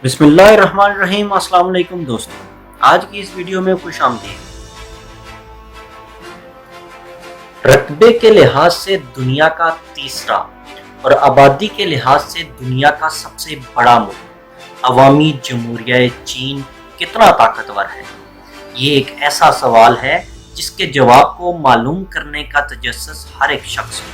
بسم اللہ الرحمن الرحیم۔ السلام علیکم دوستوں، آج کی اس ویڈیو میں خوش آمدید۔ رقبے کے لحاظ سے دنیا کا تیسرا اور آبادی کے لحاظ سے دنیا کا سب سے بڑا ملک عوامی جمہوریہ چین کتنا طاقتور ہے؟ یہ ایک ایسا سوال ہے جس کے جواب کو معلوم کرنے کا تجسس ہر ایک شخص کو۔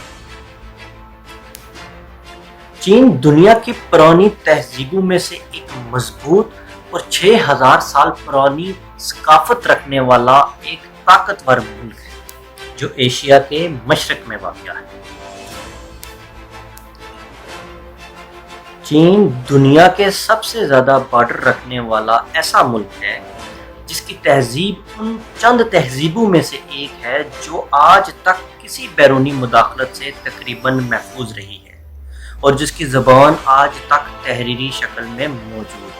چین دنیا کی پرانی تہذیبوں میں سے ایک مضبوط اور 6000 سال پرانی ثقافت رکھنے والا ایک طاقتور ملک ہے جو ایشیا کے مشرق میں واقع ہے۔ چین دنیا کے سب سے زیادہ بارڈر رکھنے والا ایسا ملک ہے جس کی تہذیب ان چند تہذیبوں میں سے ایک ہے جو آج تک کسی بیرونی مداخلت سے تقریباً محفوظ رہی ہے اور جس کی زبان آج تک تحریری شکل میں موجود ہے۔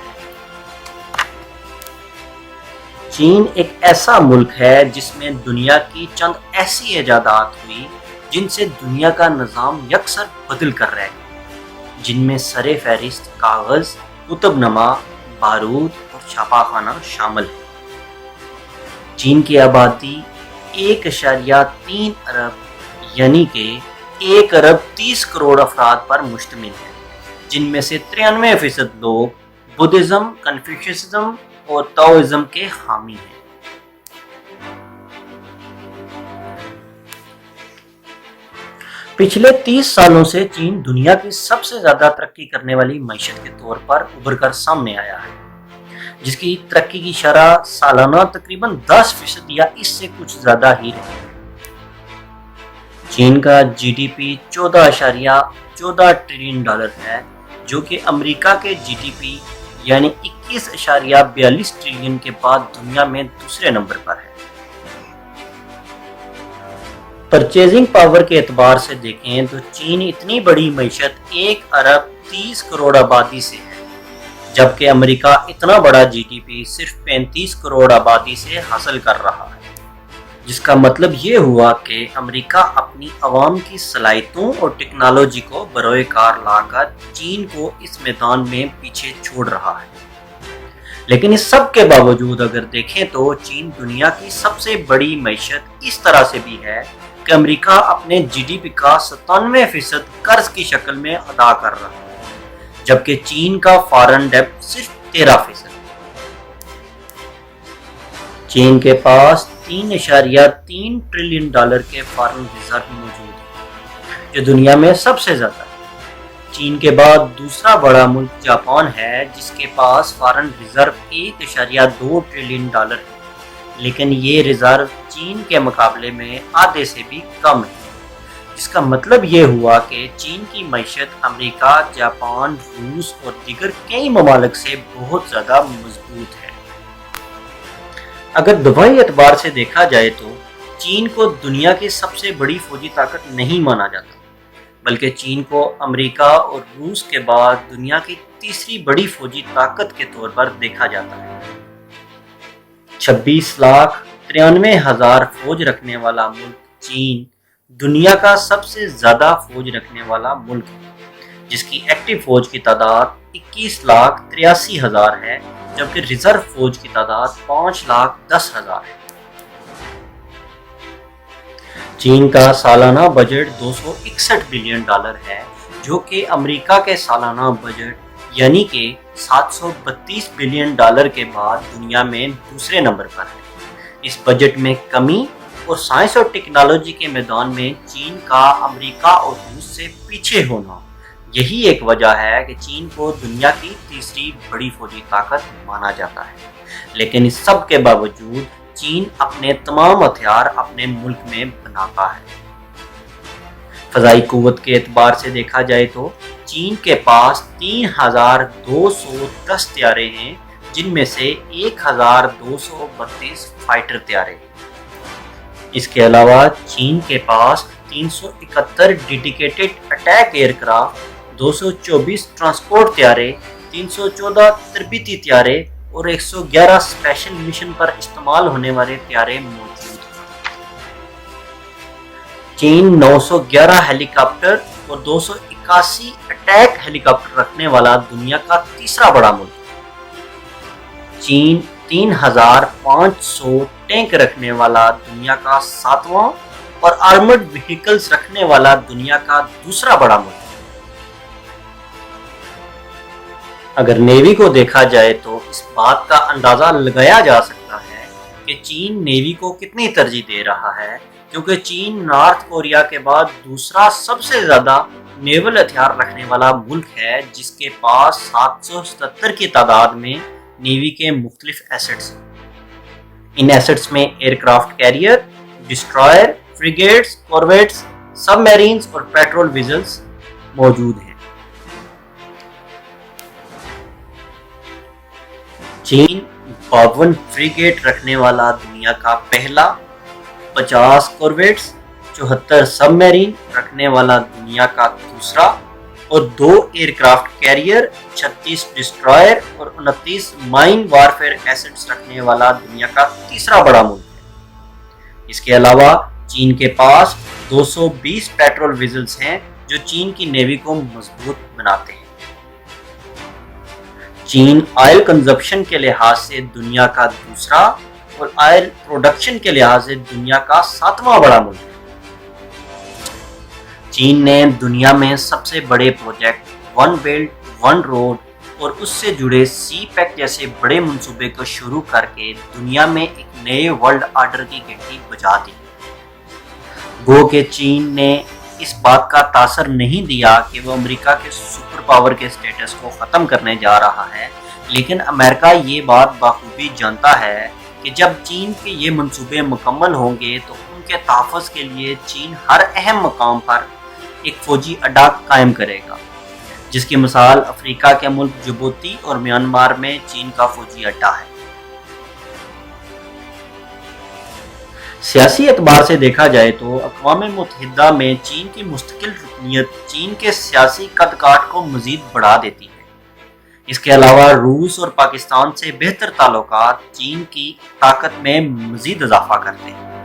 چین ایک ایسا ملک ہے جس میں دنیا کی چند ایسی ایجادات ہوئی جن سے دنیا کا نظام یکسر بدل کر رہ گیا، جن میں سر فہرست کاغذ، قطب نما، بارود اور چھاپا خانہ شامل ہے۔ چین کی آبادی 1.3 ارب یعنی کہ 1 ارب 30 کروڑ افراد پر مشتمل ہے، جن میں سے 93% لوگ بدھزم، کنفیوشیزم اور تاؤزم کے حامی ہیں۔ پچھلے 30 سالوں سے چین دنیا کی سب سے زیادہ ترقی کرنے والی معیشت کے طور پر ابھر کر سامنے آیا ہے، جس کی ترقی کی شرح سالانہ تقریباً 10% یا اس سے کچھ زیادہ ہی رہی ہے۔ چین کا جی ڈی پی 14.14 ٹریلین ڈالر ہے، جو کہ امریکہ کے جی ڈی پی یعنی 21.42 ٹریلین کے بعد دنیا میں دوسرے نمبر پر ہے۔ پرچیزنگ پاور کے اعتبار سے دیکھیں تو چین اتنی بڑی معیشت 1 ارب 30 کروڑ آبادی سے ہے، جبکہ امریکہ اتنا بڑا جی ڈی پی صرف 35 کروڑ آبادی سے حاصل کر رہا ہے، جس کا مطلب یہ ہوا کہ امریکہ اپنی عوام کی صلاحیتوں اور ٹیکنالوجی کو بروئے کار لا کر چین کو اس میدان میں پیچھے چھوڑ رہا ہے۔ لیکن اس سب کے باوجود اگر دیکھیں تو چین دنیا کی سب سے بڑی معیشت اس طرح سے بھی ہے کہ امریکہ اپنے جی ڈی پی کا 97% قرض کی شکل میں ادا کر رہا ہے، جبکہ چین کا فارن ڈیٹ صرف 13%۔ چین کے پاس 3.3 ٹریلین ڈالر کے فارن ریزرو موجود ہیں، جو دنیا میں سب سے زیادہ ہے۔ چین کے بعد دوسرا بڑا ملک جاپان ہے، جس کے پاس فارن ریزرو 1.2 ٹریلین ڈالر ہے، لیکن یہ ریزرو چین کے مقابلے میں آدھے سے بھی کم ہے، جس کا مطلب یہ ہوا کہ چین کی معیشت امریکہ، جاپان، روس اور دیگر کئی ممالک سے بہت زیادہ مضبوط ہے۔ اگر دفاعی اعتبار سے دیکھا جائے تو چین کو دنیا کی سب سے بڑی فوجی طاقت نہیں مانا جاتا، بلکہ چین کو امریکہ اور روس کے بعد دنیا کی تیسری بڑی فوجی طاقت کے طور پر دیکھا جاتا ہے۔ 26,93,000 فوج رکھنے والا ملک چین دنیا کا سب سے زیادہ فوج رکھنے والا ملک ہے، جس کی ایکٹیو فوج کی تعداد 21,83,000 ہے، جبکہ ریزرو فوج کی تعداد 5,10,000 ہے۔ چین کا سالانہ بجٹ 261 بلین ڈالر ہے، جو کہ امریکہ کے سالانہ بجٹ یعنی کہ 732 بلین ڈالر کے بعد دنیا میں دوسرے نمبر پر ہے۔ اس بجٹ میں کمی اور سائنس اور ٹیکنالوجی کے میدان میں چین کا امریکہ اور روس سے پیچھے ہونا یہی ایک وجہ ہے کہ چین کو دنیا کی تیسری بڑی فوجی طاقت مانا جاتا ہے۔ لیکن اس سب کے باوجود چین اپنے تمام ہتھیار اپنے ملک میں بناتا ہے۔ فضائی قوت کے اعتبار سے دیکھا جائے تو چین کے پاس 3,210 طیارے ہیں، جن میں سے 1,232 فائٹر طیارے ہیں۔ اس کے علاوہ چین کے پاس 371 dedicated attack aircraft, 224 transport طیارے، 314 تربیتی طیارے اور 111 اسپیشل مشن پر استعمال ہونے والے طیارے موجود ہیں۔ چین 911 ہیلی کاپٹر اور 281 اٹیک ہیلی کاپٹر رکھنے والا دنیا کا تیسرا بڑا ملک ہے۔ چین 3500 ٹینک رکھنے والا دنیا کا 7واں اور آرمڈ وہیکلز رکھنے والا دنیا کا دوسرا بڑا ملک ہے۔ اگر نیوی کو دیکھا جائے تو اس بات کا اندازہ لگایا جا سکتا ہے کہ چین نیوی کو کتنی ترجیح دے رہا ہے، کیونکہ چین نارتھ کوریا کے بعد دوسرا سب سے زیادہ نیول ہتھیار رکھنے والا ملک ہے، جس کے پاس 777 کی تعداد میں نیوی کے مختلف ایسٹس ہیں۔ ان ایسٹس میں year craft career, destroyer, frigates, کورویٹس، سب میرینز اور پیٹرول ویزلز موجود ہیں۔ چین 52 فریگیٹ رکھنے والا دنیا کا پہلا، 50 کورویٹس، 74 سب میرین رکھنے والا دنیا کا دوسرا اور 2 ایئر کرافٹ کیریئر، 36 ڈسٹرائر اور 29 مائن وارفیئر ایسٹس رکھنے والا دنیا کا تیسرا بڑا ملک ہے۔ اس کے علاوہ چین کے پاس 220 پیٹرول ویزلز ہیں جو چین کی نیوی کو مضبوط بناتے ہیں۔ چین آئل کنزمپشن کے لحاظ سے دنیا کا دوسرا اور آئل پروڈکشن کے لحاظ سے دنیا کا 7واں بڑا ملک ہے۔ چین نے دنیا میں سب سے بڑے project one belt one road اور اس سے جڑے سی پیک جیسے بڑے منصوبے کو شروع کر کے دنیا میں ایک نئے ورلڈ آرڈر کی گھنٹی بجا دی۔ گو کہ چین نے اس بات کا تاثر نہیں دیا کہ وہ امریکہ کے سپر پاور کے سٹیٹس کو ختم کرنے جا رہا ہے، لیکن امریکہ یہ بات بخوبی جانتا ہے کہ جب چین کے یہ منصوبے مکمل ہوں گے تو ان کے تحفظ کے لیے چین ہر اہم مقام پر ایک فوجی اڈا قائم کرے گا، جس کی مثال افریقہ کے ملک جبوتی اور میانمار میں چین کا فوجی اڈا ہے۔ سیاسی اعتبار سے دیکھا جائے تو اقوام متحدہ میں چین کی مستقل رکنیت چین کے سیاسی قد کاٹ کو مزید بڑھا دیتی ہے۔ اس کے علاوہ روس اور پاکستان سے بہتر تعلقات چین کی طاقت میں مزید اضافہ کرتے ہیں۔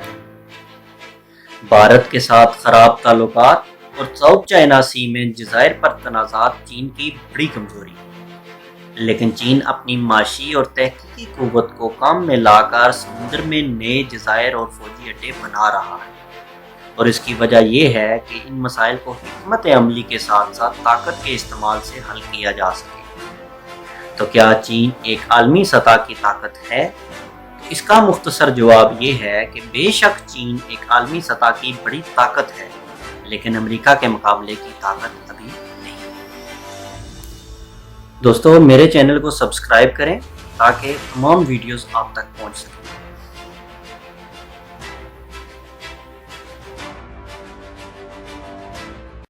بھارت کے ساتھ خراب تعلقات اور ساؤتھ چائنا سی میں جزائر پر تنازعات چین کی بڑی کمزوری ہے، لیکن چین اپنی معاشی اور تحقیقی قوت کو کام میں لا کر سمندر میں نئے جزائر اور فوجی اڈے بنا رہا ہے، اور اس کی وجہ یہ ہے کہ ان مسائل کو حکمت عملی کے ساتھ ساتھ طاقت کے استعمال سے حل کیا جا سکے۔ تو کیا چین ایک عالمی سطح کی طاقت ہے؟ اس کا مختصر جواب یہ ہے کہ بے شک چین ایک عالمی سطح کی بڑی طاقت ہے، لیکن امریکہ کے مقابلے کی طاقت ابھی نہیں۔ دوستو، میرے چینل کو سبسکرائب کریں تاکہ تمام ویڈیوز آپ تک پہنچ سکیں۔